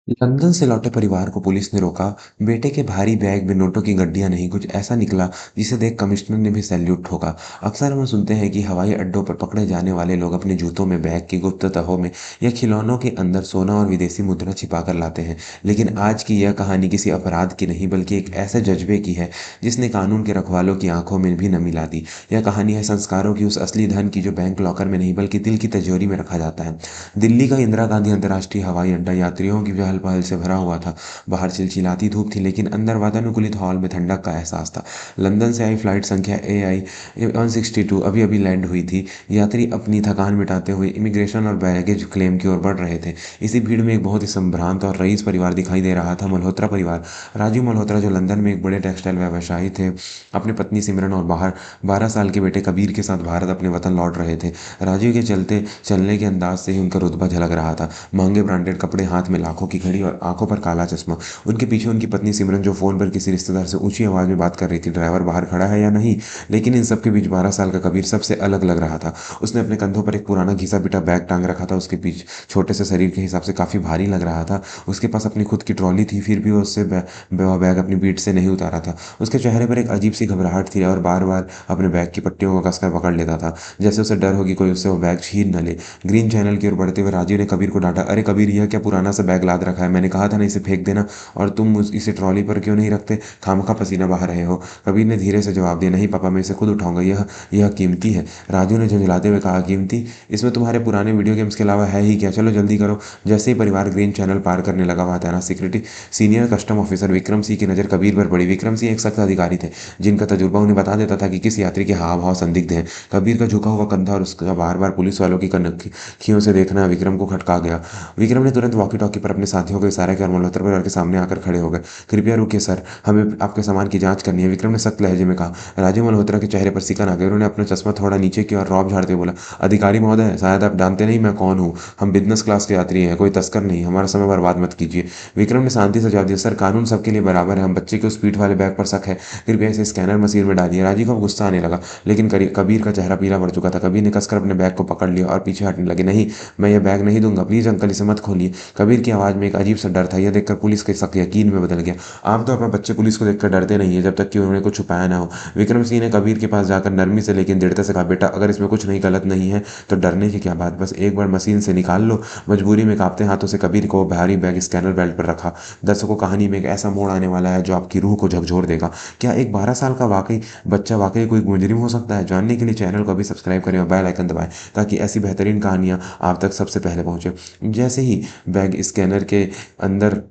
London से लौटे परिवार को पुलिस ने रोका। बेटे के भारी बैग में नोटों की गड्डियां नहीं, कुछ ऐसा निकला जिसे देख कमिश्नर ने भी सैल्यूट ठोका। अक्सर हम सुनते हैं कि हवाई अड्डों पर पकड़े जाने वाले लोग अपने जूतों में, बैग की गुप्त तहों में या खिलौनों के अंदर सोना और विदेशी मुद्रा छिपा कर लाते हैं। लेकिन आज की यह कहानी किसी अपराध की नहीं, बल्कि एक ऐसे जज्बे की है जिसने कानून के रखवालों की आंखों में भी नमी ला दी। यह कहानी है संस्कारों की, उस असली धन की जो बैंक लॉकर में नहीं बल्कि दिल की तिजोरी में रखा जाता है। दिल्ली का इंदिरा गांधी अंतर्राष्ट्रीय हवाई अड्डा यात्रियों की चहल पहल से भरा हुआ था। बाहर चिलचिलाती धूप थी, लेकिन अंदर वातानुकूलित हॉल में ठंडक का एहसास था। लंदन से आई फ्लाइट संख्या AI 162 अभी अभी लैंड हुई थी। यात्री अपनी थकान मिटाते हुए इमिग्रेशन और बैगेज क्लेम की ओर बढ़ रहे थे। इसी भीड़ में एक बहुत ही संभ्रांत और रईस परिवार दिखाई दे रहा था, मल्होत्रा परिवार। राजीव मल्होत्रा, जो लंदन में एक बड़े टेक्सटाइल व्यवसायी थे, अपनी पत्नी सिमरन और बाहर 12 साल के बेटे कबीर के साथ भारत अपने वतन लौट रहे थे। राजीव के चलते चलने के अंदाज से ही उनका रुतबा झलक रहा था। महंगे ब्रांडेड कपड़े, हाथ में लाखों की घड़ी और आंखों पर काला चश्मा। उनके पीछे उनकी पत्नी सिमरन, जो फोन पर किसी रिश्तेदार से ऊंची आवाज में बात कर रही थी। ड्राइवर बाहर खड़ा है या नहीं, लेकिन इन सबके बीच 12 साल का कबीर सबसे अलग लग रहा था। उसने अपने कंधों पर एक पुराना घिसा पिटा बैग टांग रखा था। उसके पीछे छोटे से शरीर के हिसाब से काफी भारी लग रहा था। उसके पास अपनी खुद की ट्रॉली थी, फिर भी वो उससे बैग अपनी पीठ से नहीं उतारा था। उसके चेहरे पर एक अजीब सी घबराहट थी और बार बार अपने बैग की पट्टियों को कसकर पकड़ लेता था, जैसे उसे डर हो कि कोई उससे वो बैग छीन न ले। ग्रीन चैनल की ओर बढ़ते हुए राजीव ने कबीर को डांटा, अरे कबीर, यह क्या पुराना सा बैग लाद रखा है? मैंने कहा था ना इसे फेंक देना, और तुम इसे ट्रॉली पर क्यों नहीं रखते? खामखा पसीना बहा रहे हो। कबीर ने धीरे से जवाब दिया, नहीं पापा, मैं इसे खुद उठाऊंगा, यह कीमती है। राजू ने झुंझलाते हुए कहा, कीमती? इसमें तुम्हारे पुराने वीडियो गेम्स के अलावा है ही क्या? चलो जल्दी करो। जैसे ही परिवार ग्रीन चैनल पार करने लगा, वहां तैनात security senior custom officer Vikram Singh की नजर कबीर पर पड़ी। विक्रम सिंह एक सख्त अधिकारी थे, जिनका तजुर्बा उन्हें बता देता था कि किस यात्री के हाव भाव संदिग्ध हैं। कबीर का झुका हुआ कंधा और उसका बार बार पुलिस वालों की कनखियों से देखना विक्रम को खटका गया। विक्रम ने तुरंत वॉकी टॉकी पर अपने साथियों को इशारा किया और मल्होत्रा परिवार के सामने आकर खड़े हो गए। कृपया रुकिए सर, हमें आपके सामान की जांच करनी है, विक्रम ने सख्त लहजे में कहा। राजीव मल्होत्रा के चेहरे पर सिकन आ गई। उन्होंने अपना चश्मा थोड़ा नीचे किया और रौब झाड़ते हुए बोला, अधिकारी महोदय, शायद आप जानते नहीं मैं कौन हूँ। हम बिजनेस क्लास के यात्री हैं, कोई तस्कर नहीं। हमारा समय बर्बाद मत कीजिए। विक्रम ने शांति से जवाब दिया, सर कानून सबके लिए बराबर है। हम बच्चे के उस पीठ वाले बैग पर शक है, कृपया इसे स्कैनर मशीन में डालिए। राजीव को गुस्सा आने लगा, लेकिन कबीर का चेहरा पीला पड़ चुका था। कबीर ने कसकर अपने बैग को पकड़ लिया और पीछे हटने लगे। नहीं, मैं ये बैग नहीं दूंगा, प्लीज अंकल, इसे मत खोलिए। कबीर की आवाज में एक अजीब सा डर था। यह देखकर पुलिस के शक यकीन में बदल गया। आमतौर पर बच्चे पुलिस को देखकर डरते नहीं है, जब तक कि उन्होंने कुछ छुपाया ना हो। विक्रम सिंह ने कबीर के पास जाकर नरमी से लेकिन दृढ़ता से कहा, बेटा, अगर इसमें कुछ नहीं गलत नहीं है तो डरने की क्या बात, बस एक बार मशीन से निकाल लो। मजबूरी में कांपते हाथों से कबीर को भारी बैग स्कैनर बेल्ट पर रखा। दर्शकों, कहानी में एक ऐसा मोड़ आने वाला है जो आपकी रूह को झकझोर देगा। क्या एक 12 साल का वाकई बच्चा वाकई कोई मुजरिम हो सकता है? जानने के लिए चैनल को अभी सब्सक्राइब करें और बेल आइकन दबाएं, ताकि ऐसी बेहतरीन कहानियां आप तक सबसे पहले पहुंचे। जैसे ही बैग स्कैनर के अंदर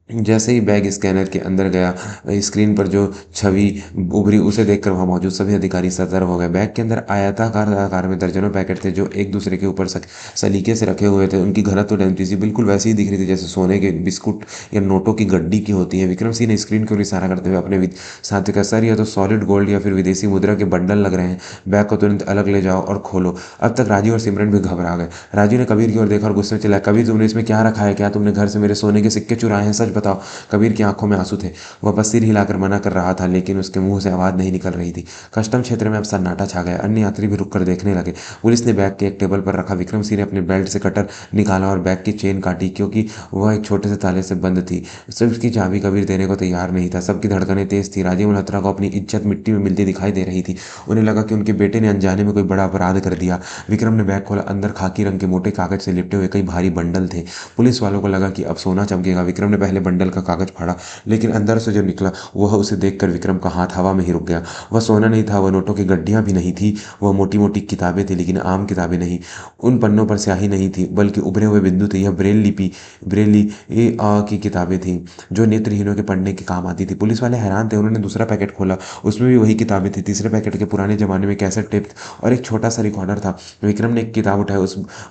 जैसे ही बैग स्कैनर के अंदर गया, स्क्रीन पर जो छवि उभरी उसे देखकर वहां मौजूद सभी अधिकारी सतर्क हो गए। बैग के अंदर आयताकार आकार में दर्जनों पैकेट थे, जो एक दूसरे के ऊपर सलीके से रखे हुए थे। उनकी घनत्व डेंसिटी सी बिल्कुल वैसी ही दिख रही थी जैसे सोने के बिस्कुट या नोटों की गड्डी की होती है। विक्रम सिंह ने स्क्रीन की ओर इशारा करते हुए अपने साथी का, सर, या तो सॉलिड गोल्ड या फिर विदेशी मुद्रा के बंडल लग रहे हैं। बैग को तुरंत अलग ले जाओ और खोलो। अब तक राजीव और सिमरन भी घबरा गए। राजीव ने कबीर की ओर देखा और गुस्से में चिल्लाया, कबीर, तुमने इसमें क्या रखा है? क्या तुमने घर से मेरे सोने के सिक्के चुराए हैं? सच बताओ। कबीर की आंखों में आंसू थे। वह बस सिर हिलाकर मना कर रहा था, लेकिन उसके मुंह से आवाज नहीं निकल रही थी। कस्टम क्षेत्र में अब सन्नाटा छा गया। अन्य यात्री भी रुककर देखने लगे। पुलिस ने बैग के एक टेबल पर रखा। विक्रम सिंह ने अपने बेल्ट से कटर निकाला और बैग की चेन काटी, क्योंकि वह एक छोटे से ताले से बंद थी। सिर्फ उसकी चाबी कबीर देने को तैयार नहीं था। सबकी धड़कनें तेज थी। राजीव मल्होत्रा को अपनी इज्जत मिट्टी में मिलती दिखाई दे रही थी। उन्हें लगा कि उनके बेटे ने अनजाने में कोई बड़ा अपराध कर दिया। विक्रम ने बैग खोला। अंदर खाकी रंग के मोटे कागज से लिपटे हुए कई भारी बंडल थे। पुलिस वालों को लगा कि अब सोना चमकेगा। विक्रम ने पहले बंडल का कागज फाड़ा, लेकिन अंदर से जो निकला वह उसे देखकर विक्रम का हाथ हवा में ही रुक गया। वह सोना नहीं था, वह नोटों की गड्डियां भी नहीं थी। वह मोटी मोटी किताबें थी, लेकिन आम किताबें नहीं। उन पन्नों पर स्याही नहीं थी, बल्कि उभरे हुए बिंदु थे। यह ब्रेली की किताबें थीं, जो नेत्रहीनों के पढ़ने के काम आती थी। पुलिस वाले हैरान थे। उन्होंने दूसरा पैकेट खोला, उसमें भी वही किताबें थी। तीसरे पैकेट के पुराने जमाने में कैसेट टेप और एक छोटा सा रिकॉर्डर था। विक्रम ने एक किताब उठाई।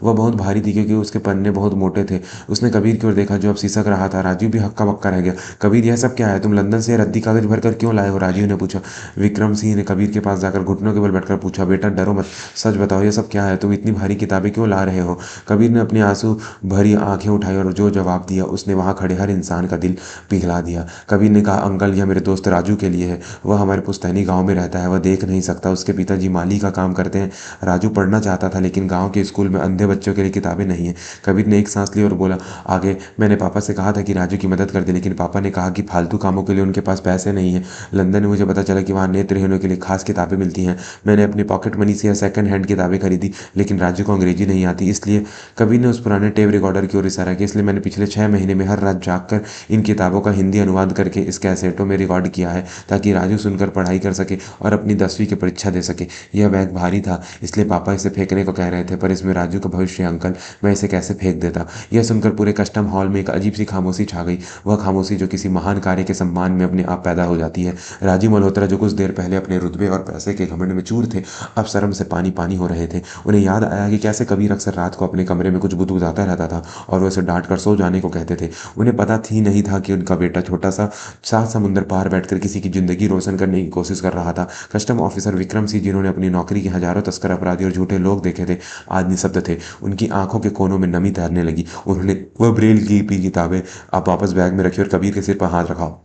वह बहुत भारी थी, क्योंकि उसके पन्ने बहुत मोटे थे। उसने कबीर की ओर देखा, जो अब सिसक रहा था। राजीव भी हक्का बक्का रह गया। कबीर, यह सब क्या है? तुम लंदन से रद्दी कागज भरकर क्यों लाए हो? राजीव ने पूछा। विक्रम सिंह ने कबीर के पास जाकर घुटनों के बल बैठकर पूछा। बेटा डरो मत, सच बताओ ये सब क्या है? तुम इतनी भारी किताबें क्यों ला रहे हो? कबीर ने अपनी आंसू भरी आंखें उठाई और जो जवाब दिया उसने वहां खड़े हर इंसान का दिल पिघला दिया। कबीर ने कहा, अंकल यह मेरे दोस्त राजू के लिए है। वह हमारे पुश्तैनी गांव में रहता है, वह देख नहीं सकता, उसके पिताजी माली का काम करते हैं। राजू पढ़ना चाहता था लेकिन गांव के स्कूल में अंधे बच्चों के लिए किताबें नहीं है। कबीर ने एक सांस ली और बोला, आगे मैंने पापा से कहा था कि राजू की मदद कर दे, लेकिन पापा ने कहा कि फालतू कामों के लिए उनके पास पैसे नहीं है। लंदन में मुझे पता चला कि वहाँ नेत्रहीनों के लिए खास किताबें मिलती हैं। मैंने अपनी पॉकेट मनी से सेकंड हैंड किताबें खरीदी, लेकिन राजू को अंग्रेजी नहीं आती, इसलिए कबीर ने उस पुराने टेप रिकॉर्डर की ओर इशारा किया, इसलिए मैंने पिछले 6 महीने में हर रात जागकर इन किताबों का हिंदी अनुवाद करके इस कैसेटों में रिकॉर्ड किया है, ताकि राजू सुनकर पढ़ाई कर सके और अपनी 10वीं की परीक्षा दे सके। यह बैग भारी था, इसलिए पापा इसे फेंकने को कह रहे थे, पर इसमें राजू का भविष्य है अंकल, मैं इसे कैसे फेंक देता? यह सुनकर पूरे कस्टम हॉल में एक अजीब सी खामोशी छा गई, वह खामोशी जो किसी महान कार्य के सम्मान में अपने आप पैदा हो जाती है। राजीव मल्होत्रा, जो कुछ देर पहले अपने रुतबे और पैसे के घमंड में चूर थे, अब शर्म से पानी पानी हो रहे थे। उन्हें याद आया कि कैसे कबीर अक्सर रात को अपने कमरे में कुछ गुदगुदाता रहता था और वह उसे डांट कर सो जाने को कहते थे। उन्हें पता ही नहीं था कि उनका बेटा छोटा सा 7 समुंदर पार बैठकर किसी की जिंदगी रोशन करने की कोशिश कर रहा था। कस्टम ऑफिसर विक्रम सिंह, जिन्होंने अपनी नौकरी के हजारों तस्कर, अपराधी और झूठे लोग देखे थे, आज निशब्द थे। उनकी आंखों के कोनों में नमी तैरने लगी। उन्होंने वह ब्रेल की किताबें आप वापस बैग में रखी और कबीर के सिर पर हाथ रखा।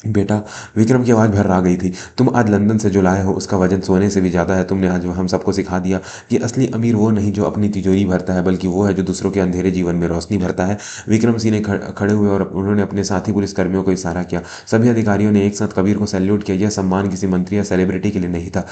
बेटा, विक्रम की आवाज़ भर आ गई थी, तुम आज लंदन से जो लाए हो उसका वजन सोने से भी ज़्यादा है। तुमने आज हम सबको सिखा दिया कि असली अमीर वो नहीं जो अपनी तिजोरी भरता है, बल्कि वो है जो दूसरों के अंधेरे जीवन में रोशनी भरता है। विक्रम सिंह ने खड़े हुए और उन्होंने अपने साथी पुलिसकर्मियों को इशारा किया। सभी अधिकारियों ने एक साथ कबीर को सैल्यूट किया। यह सम्मान किसी मंत्री या सेलिब्रिटी के लिए नहीं था,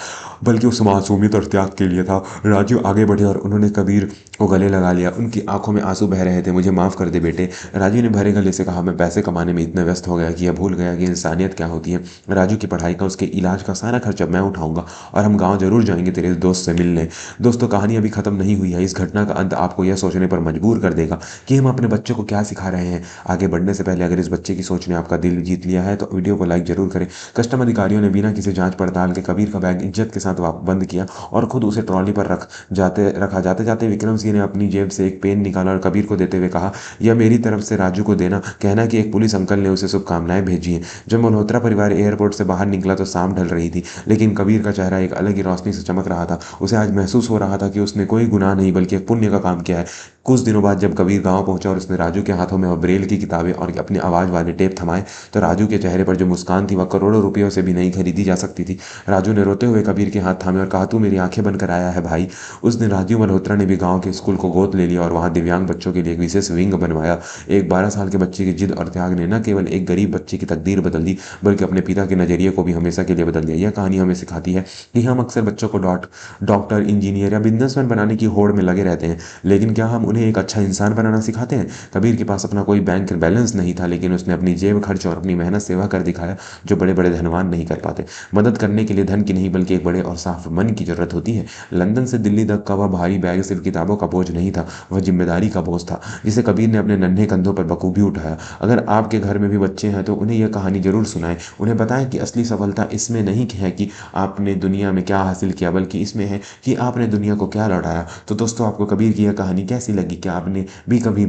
बल्कि उस मासूमियत और त्याग के लिए था। राजू आगे बढ़े और उन्होंने कबीर को गले लगा लिया। उनकी आंखों में आंसू बह रहे थे। मुझे माफ़ कर दे बेटे, राजू ने भरे गले से कहा। मैं पैसे कमाने में इतना व्यस्त हो गया कि यह भूल गया कि इंसानियत क्या होती है। राजू की पढ़ाई का, उसके इलाज का सारा खर्चा मैं उठाऊंगा और हम गांव जरूर जाएंगे तेरे दोस्त से मिलने। दोस्तों, कहानी अभी खत्म नहीं हुई है। इस घटना का अंत आपको यह सोचने पर मजबूर कर देगा कि हम अपने बच्चों को क्या सिखा रहे हैं। आगे बढ़ने से पहले अगर इस बच्चे की सोच ने आपका दिल जीत लिया है तो वीडियो को लाइक जरूर करें। कस्टम अधिकारियों ने बिना किसी जांच पड़ताल के कबीर का बैग इज्जत के साथ बंद किया और खुद उसे ट्रॉली पर जाते जाते विक्रम सिंह ने अपनी जेब से एक पेन निकाला और कबीर को देते हुए कहा, यह मेरी तरफ से राजू को देना, कहना कि एक पुलिस अंकल ने उसे शुभकामनाएं भेजी हैं। जब मल्होत्रा परिवार एयरपोर्ट से बाहर निकला तो शाम ढल रही थी, लेकिन कबीर का चेहरा एक अलग ही रोशनी से चमक रहा था। उसे आज महसूस हो रहा था कि उसने कोई गुनाह नहीं बल्कि एक पुण्य का काम किया है। कुछ दिनों बाद जब कबीर गांव पहुंचा और उसने राजू के हाथों में वह ब्रेल की किताबें और अपनी आवाज वाले टेप थमाए, तो राजू के चेहरे पर जो मुस्कान थी वह करोड़ों रुपयों से भी नहीं खरीदी जा सकती थी। राजू ने रोते हुए कबीर के हाथ थामे और कहा, तू मेरी आंखें बनकर आया है भाई। उस दिन राजीव मल्होत्रा ने भी गांव के स्कूल को गोद ले लिया और वहां दिव्यांग बच्चों के लिए एक विशेष विंग बनवाया। एक 12 साल के बच्चे की जिद और त्याग ने न केवल एक गरीब बच्चे की तकदीर बदल दी, बल्कि अपने पिता के नजरिए को भी हमेशा के लिए बदल दिया। यह कहानी हमें सिखाती है कि हम अक्सर बच्चों को डॉक्टर, इंजीनियर या बिजनेसमैन बनाने की होड़ में लगे रहते हैं, लेकिन क्या हम उन्हें एक अच्छा इंसान बनाना सिखाते हैं? कबीर के पास अपना कोई बैंक बैलेंस नहीं था, लेकिन उसने अपनी जेब खर्च और अपनी मेहनत सेवा कर दिखाया, जो बड़े बड़े धनवान नहीं कर पाते। मदद करने के लिए धन की नहीं बल्कि एक बड़े और साफ मन की जरूरत होती है। लंदन से दिल्ली तक का वह भारी बैग सिर्फ किताबों का बोझ नहीं था, वह जिम्मेदारी का बोझ था, जिसे कबीर ने अपने नन्हे कंधों पर बखूबी उठाया। अगर आपके घर में भी बच्चे हैं तो उन्हें यह कहानी जरूर सुनाएं। उन्हें बताएं कि असली सफलता इसमें नहीं है कि आपने दुनिया में क्या हासिल किया, बल्कि इसमें है कि आपने दुनिया को क्या लौटाया। तो दोस्तों, आपको कबीर की यह कहानी कैसी लगी? क्या आपने भी कभी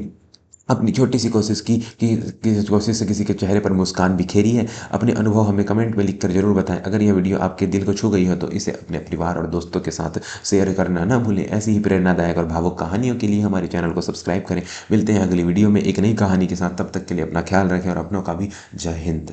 अपनी छोटी सी कोशिश की कि कोशिश से किसी के चेहरे पर मुस्कान बिखेरी है? अपने अनुभव हमें कमेंट में लिखकर जरूर बताएं। अगर यह वीडियो आपके दिल को छू गई हो तो इसे अपने परिवार और दोस्तों के साथ शेयर करना ना भूलें। ऐसी ही प्रेरणादायक और भावुक कहानियों के लिए हमारे चैनल को सब्सक्राइब करें। मिलते हैं अगली वीडियो में एक नई कहानी के साथ। तब तक के लिए अपना ख्याल रखें और अपनों का भी। जय हिंद।